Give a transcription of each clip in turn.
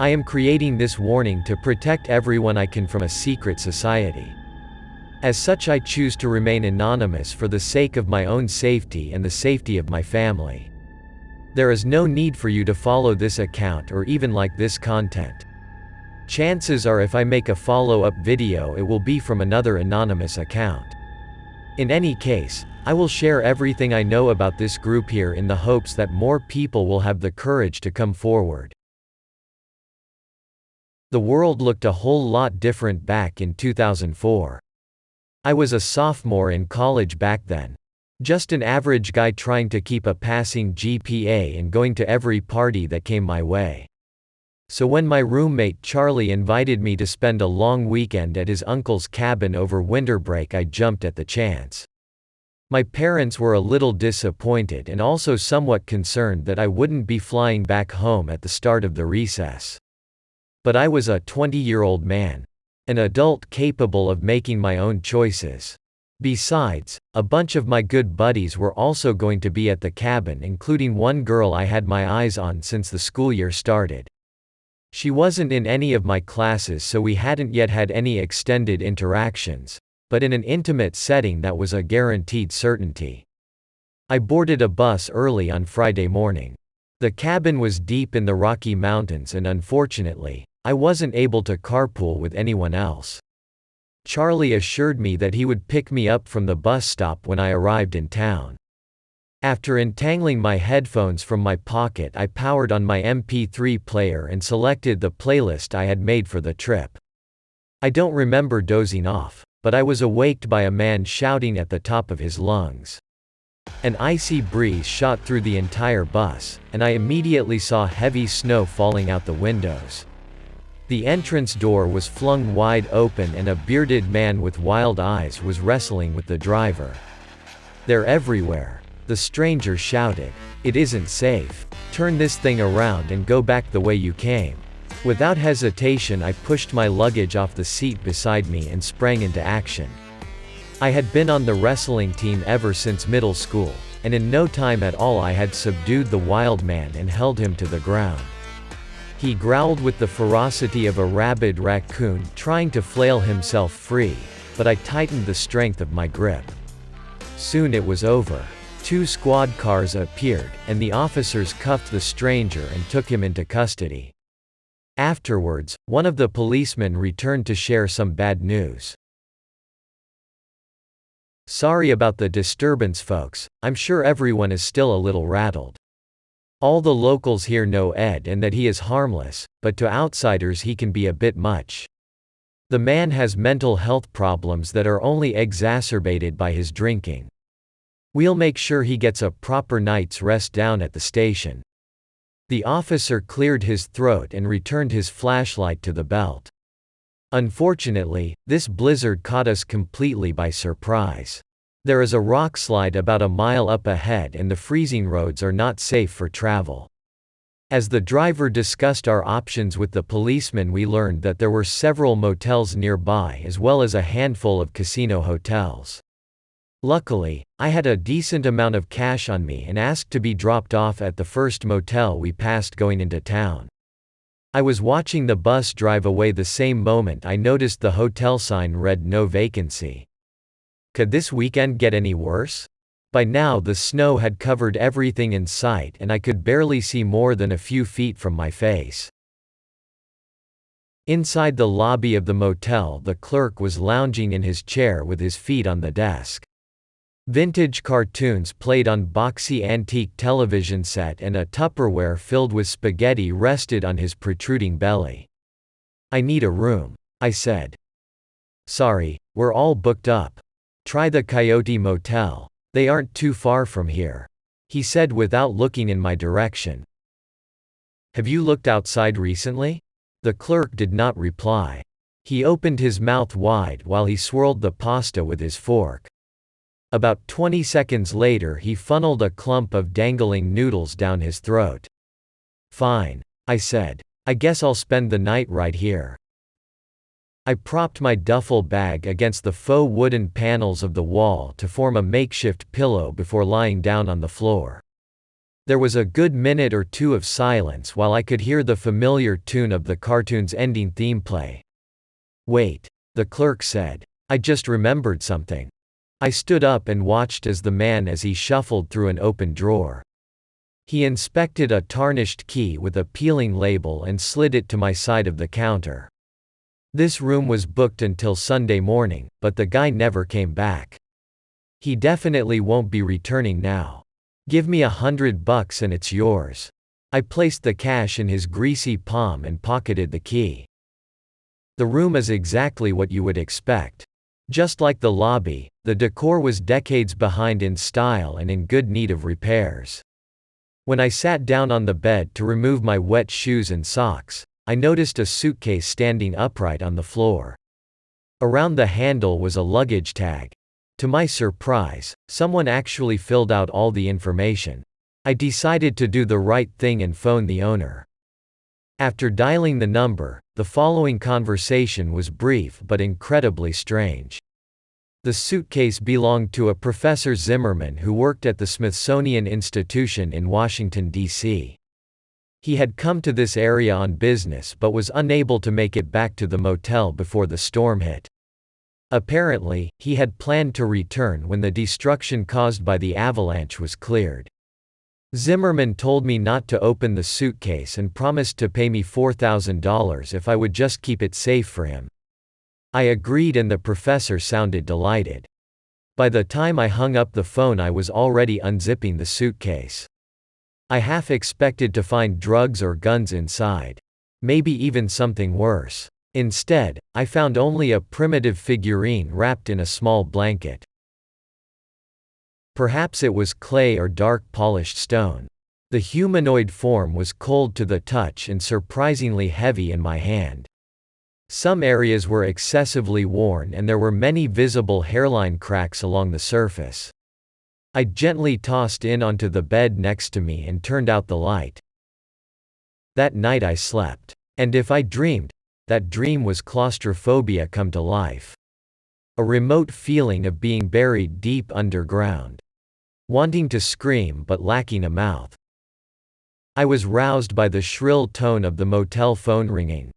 I am creating this warning to protect everyone I can from a secret society. As such, I choose to remain anonymous for the sake of my own safety and the safety of my family. There is no need for you to follow this account or even like this content. Chances are if I make a follow-up video, it will be from another anonymous account. In any case, I will share everything I know about this group here in the hopes that more people will have the courage to come forward. The world looked a whole lot different back in 2004. I was a sophomore in college back then. Just an average guy trying to keep a passing GPA and going to every party that came my way. So when my roommate Charlie invited me to spend a long weekend at his uncle's cabin over winter break, I jumped at the chance. My parents were a little disappointed and also somewhat concerned that I wouldn't be flying back home at the start of the recess. But I was a 20-year-old man. An adult capable of making my own choices. Besides, a bunch of my good buddies were also going to be at the cabin, including one girl I had my eyes on since the school year started. She wasn't in any of my classes, so we hadn't yet had any extended interactions, but in an intimate setting that was a guaranteed certainty. I boarded a bus early on Friday morning. The cabin was deep in the Rocky Mountains and unfortunately, I wasn't able to carpool with anyone else. Charlie assured me that he would pick me up from the bus stop when I arrived in town. After entangling my headphones from my pocket, I powered on my MP3 player and selected the playlist I had made for the trip. I don't remember dozing off, but I was awaked by a man shouting at the top of his lungs. An icy breeze shot through the entire bus, and I immediately saw heavy snow falling out the windows. The entrance door was flung wide open and a bearded man with wild eyes was wrestling with the driver. "They're everywhere," the stranger shouted. "It isn't safe. Turn this thing around and go back the way you came." Without hesitation, I pushed my luggage off the seat beside me and sprang into action. I had been on the wrestling team ever since middle school, and in no time at all I had subdued the wild man and held him to the ground. He growled with the ferocity of a rabid raccoon trying to flail himself free, but I tightened the strength of my grip. Soon it was over. 2 squad cars appeared, and the officers cuffed the stranger and took him into custody. Afterwards, one of the policemen returned to share some bad news. "Sorry about the disturbance, folks. I'm sure everyone is still a little rattled. All the locals here know Ed and that he is harmless, but to outsiders he can be a bit much. The man has mental health problems that are only exacerbated by his drinking. We'll make sure he gets a proper night's rest down at the station." The officer cleared his throat and returned his flashlight to the belt. Unfortunately, this blizzard caught us completely by surprise. There is a rock slide about a mile up ahead and the freezing roads are not safe for travel. As the driver discussed our options with the policeman, we learned that there were several motels nearby as well as a handful of casino hotels. Luckily, I had a decent amount of cash on me and asked to be dropped off at the first motel we passed going into town. I was watching the bus drive away the same moment I noticed the hotel sign read "No vacancy." Could this weekend get any worse? By now the snow had covered everything in sight and I could barely see more than a few feet from my face. Inside the lobby of the motel, the clerk was lounging in his chair with his feet on the desk. Vintage cartoons played on boxy antique television set and a Tupperware filled with spaghetti rested on his protruding belly. "I need a room," I said. "Sorry, we're all booked up. Try the Coyote Motel. They aren't too far from here," he said without looking in my direction. "Have you looked outside recently?" The clerk did not reply. He opened his mouth wide while he swirled the pasta with his fork. About 20 seconds later he funneled a clump of dangling noodles down his throat. "Fine," I said. "I guess I'll spend the night right here." I propped my duffel bag against the faux wooden panels of the wall to form a makeshift pillow before lying down on the floor. There was a good minute or two of silence while I could hear the familiar tune of the cartoon's ending theme play. "Wait," the clerk said. "I just remembered something." I stood up and watched as he shuffled through an open drawer. He inspected a tarnished key with a peeling label and slid it to my side of the counter. This room was booked until Sunday morning, but the guy never came back. He definitely won't be returning now. "Give me $100 and it's yours." I placed the cash in his greasy palm and pocketed the key. The room is exactly what you would expect. Just like the lobby, the decor was decades behind in style and in good need of repairs. When I sat down on the bed to remove my wet shoes and socks, I noticed a suitcase standing upright on the floor. Around the handle was a luggage tag. To my surprise, someone actually filled out all the information. I decided to do the right thing and phone the owner. After dialing the number, the following conversation was brief but incredibly strange. The suitcase belonged to a Professor Zimmerman who worked at the Smithsonian Institution in Washington, D.C. He had come to this area on business but was unable to make it back to the motel before the storm hit. Apparently, he had planned to return when the destruction caused by the avalanche was cleared. Zimmerman told me not to open the suitcase and promised to pay me $4,000 if I would just keep it safe for him. I agreed and the professor sounded delighted. By the time I hung up the phone, I was already unzipping the suitcase. I half expected to find drugs or guns inside. Maybe even something worse. Instead, I found only a primitive figurine wrapped in a small blanket. Perhaps it was clay or dark polished stone. The humanoid form was cold to the touch and surprisingly heavy in my hand. Some areas were excessively worn and there were many visible hairline cracks along the surface. I gently tossed it onto the bed next to me and turned out the light. That night I slept. And if I dreamed, that dream was claustrophobia come to life. A remote feeling of being buried deep underground. Wanting to scream but lacking a mouth. I was roused by the shrill tone of the motel phone ringing.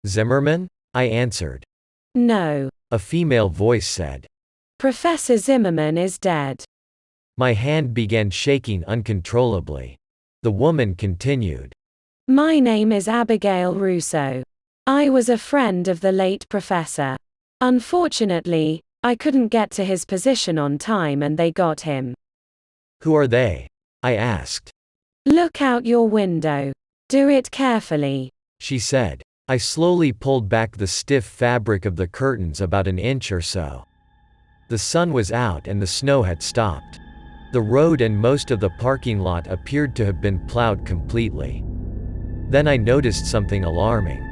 "Zimmerman?" I answered. "No," a female voice said. "Professor Zimmerman is dead." My hand began shaking uncontrollably. The woman continued. "My name is Abigail Russo. I was a friend of the late professor. Unfortunately, I couldn't get to his position on time and they got him." "Who are they?" I asked. "Look out your window. Do it carefully," she said. I slowly pulled back the stiff fabric of the curtains about an inch or so. The sun was out and the snow had stopped. The road and most of the parking lot appeared to have been plowed completely. Then I noticed something alarming.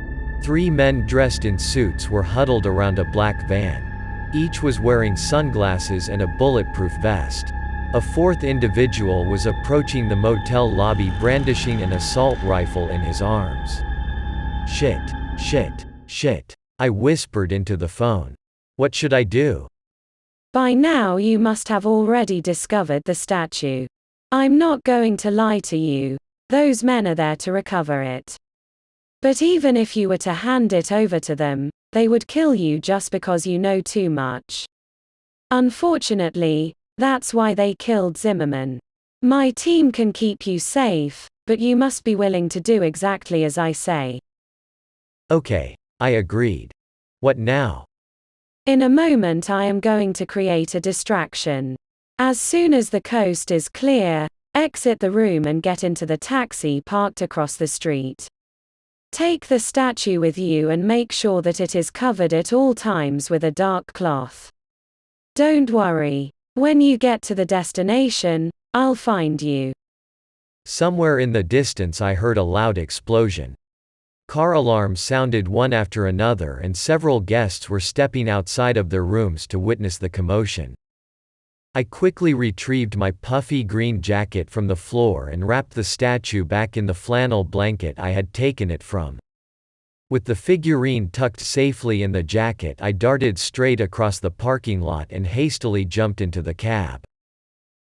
3 men dressed in suits were huddled around a black van. Each was wearing sunglasses and a bulletproof vest. A 4th individual was approaching the motel lobby brandishing an assault rifle in his arms. "Shit, shit, shit," I whispered into the phone. "What should I do?" "By now you must have already discovered the statue. I'm not going to lie to you. Those men are there to recover it. But even if you were to hand it over to them, they would kill you just because you know too much. Unfortunately, that's why they killed Zimmerman. My team can keep you safe, but you must be willing to do exactly as I say." "Okay," I agreed. "What now?" "In a moment I am going to create a distraction. As soon as the coast is clear, exit the room and get into the taxi parked across the street. Take the statue with you and make sure that it is covered at all times with a dark cloth. Don't worry. When you get to the destination, I'll find you." Somewhere in the distance I heard a loud explosion. Car alarms sounded one after another and several guests were stepping outside of their rooms to witness the commotion. I quickly retrieved my puffy green jacket from the floor and wrapped the statue back in the flannel blanket I had taken it from. With the figurine tucked safely in the jacket, I darted straight across the parking lot and hastily jumped into the cab.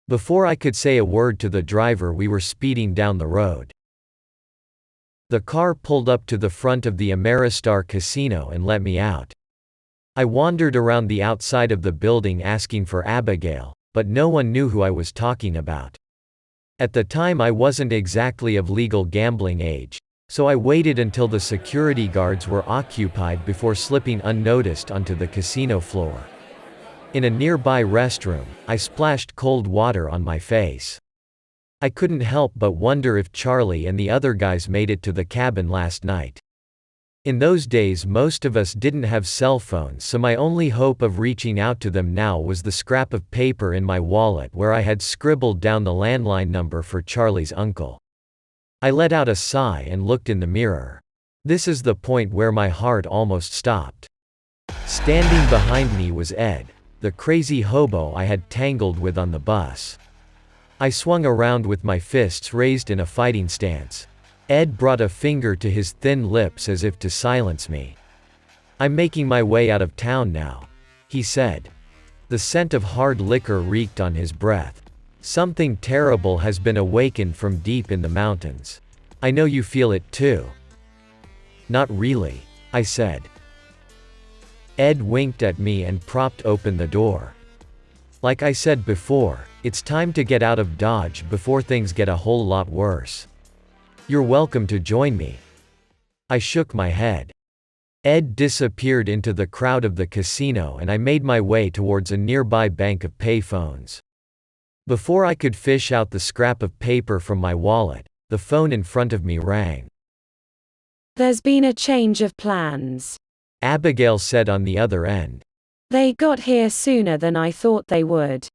Before I could say a word to the driver, we were speeding down the road. The car pulled up to the front of the Ameristar Casino and let me out. I wandered around the outside of the building asking for Abigail, but no one knew who I was talking about. At the time I wasn't exactly of legal gambling age, so I waited until the security guards were occupied before slipping unnoticed onto the casino floor. In a nearby restroom, I splashed cold water on my face. I couldn't help but wonder if Charlie and the other guys made it to the cabin last night. In those days most of us didn't have cell phones, so my only hope of reaching out to them now was the scrap of paper in my wallet where I had scribbled down the landline number for Charlie's uncle. I let out a sigh and looked in the mirror. This is the point where my heart almost stopped. Standing behind me was Ed, the crazy hobo I had tangled with on the bus. I swung around with my fists raised in a fighting stance. Ed brought a finger to his thin lips as if to silence me. "I'm making my way out of town now," he said. The scent of hard liquor reeked on his breath. "Something terrible has been awakened from deep in the mountains. I know you feel it too." "Not really," I said. Ed winked at me and propped open the door. "Like I said before, it's time to get out of Dodge before things get a whole lot worse. You're welcome to join me." I shook my head. Ed disappeared into the crowd of the casino and I made my way towards a nearby bank of payphones. Before I could fish out the scrap of paper from my wallet, the phone in front of me rang. "There's been a change of plans," Abigail said on the other end. "They got here sooner than I thought they would."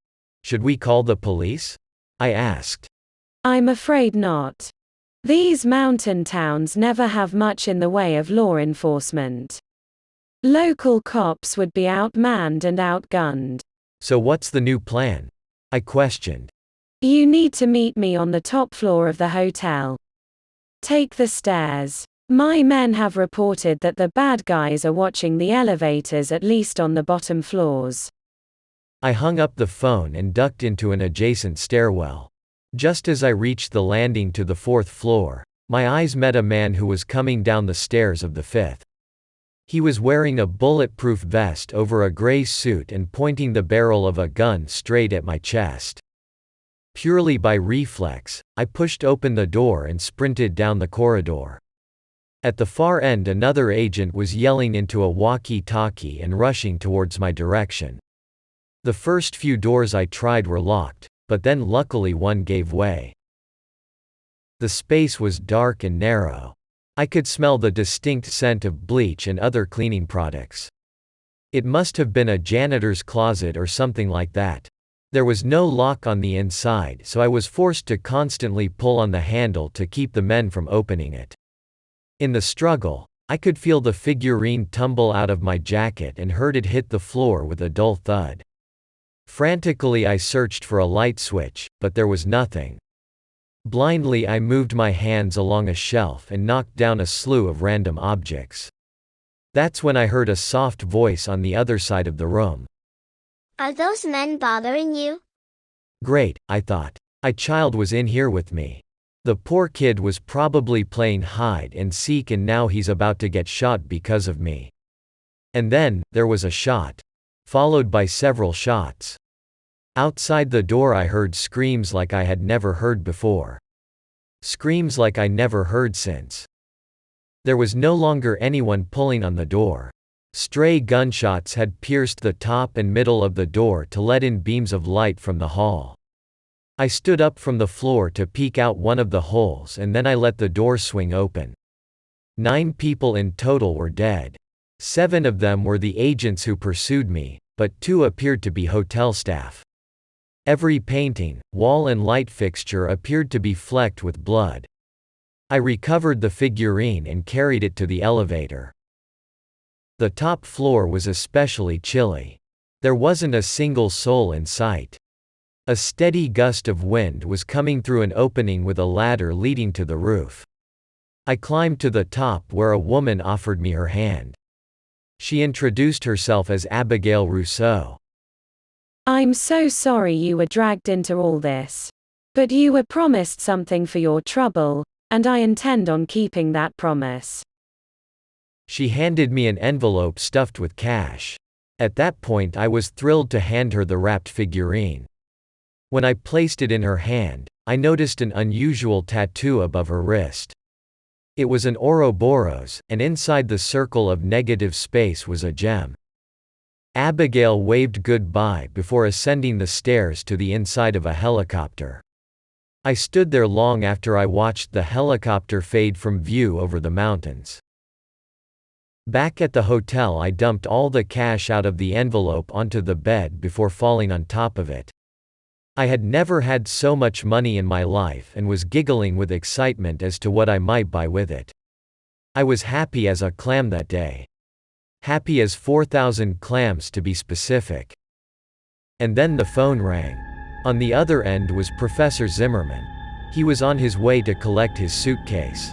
"Should we call the police?" I asked. "I'm afraid not. These mountain towns never have much in the way of law enforcement. Local cops would be outmanned and outgunned." "So what's the new plan?" I questioned. "You need to meet me on the top floor of the hotel. Take the stairs. My men have reported that the bad guys are watching the elevators at least on the bottom floors." I hung up the phone and ducked into an adjacent stairwell. Just as I reached the landing to the 4th floor, my eyes met a man who was coming down the stairs of the 5th. He was wearing a bulletproof vest over a gray suit and pointing the barrel of a gun straight at my chest. Purely by reflex, I pushed open the door and sprinted down the corridor. At the far end, another agent was yelling into a walkie-talkie and rushing towards my direction. The first few doors I tried were locked, but then luckily one gave way. The space was dark and narrow. I could smell the distinct scent of bleach and other cleaning products. It must have been a janitor's closet or something like that. There was no lock on the inside, so I was forced to constantly pull on the handle to keep the men from opening it. In the struggle, I could feel the figurine tumble out of my jacket and heard it hit the floor with a dull thud. Frantically I searched for a light switch, but there was nothing. Blindly I moved my hands along a shelf and knocked down a slew of random objects. That's when I heard a soft voice on the other side of the room. "Are those men bothering you?" Great, I thought. A child was in here with me. The poor kid was probably playing hide and seek and now he's about to get shot because of me. And then, there was a shot. Followed by several shots. Outside the door I heard screams like I had never heard before. Screams like I never heard since. There was no longer anyone pulling on the door. Stray gunshots had pierced the top and middle of the door to let in beams of light from the hall. I stood up from the floor to peek out one of the holes and then I let the door swing open. 9 people in total were dead. 7 of them were the agents who pursued me, but 2 appeared to be hotel staff. Every painting, wall and light fixture appeared to be flecked with blood. I recovered the figurine and carried it to the elevator. The top floor was especially chilly. There wasn't a single soul in sight. A steady gust of wind was coming through an opening with a ladder leading to the roof. I climbed to the top where a woman offered me her hand. She introduced herself as Abigail Rousseau. I'm so sorry you were dragged into all this. But you were promised something for your trouble, and I intend on keeping that promise. She handed me an envelope stuffed with cash. At that point I was thrilled to hand her the wrapped figurine. When I placed it in her hand, I noticed an unusual tattoo above her wrist. It was an Ouroboros, and inside the circle of negative space was a gem. Abigail waved goodbye before ascending the stairs to the inside of a helicopter. I stood there long after I watched the helicopter fade from view over the mountains. Back at the hotel, I dumped all the cash out of the envelope onto the bed before falling on top of it. I had never had so much money in my life and was giggling with excitement as to what I might buy with it. I was happy as a clam that day. Happy as 4,000 clams to be specific. And then the phone rang. On the other end was Professor Zimmerman. He was on his way to collect his suitcase.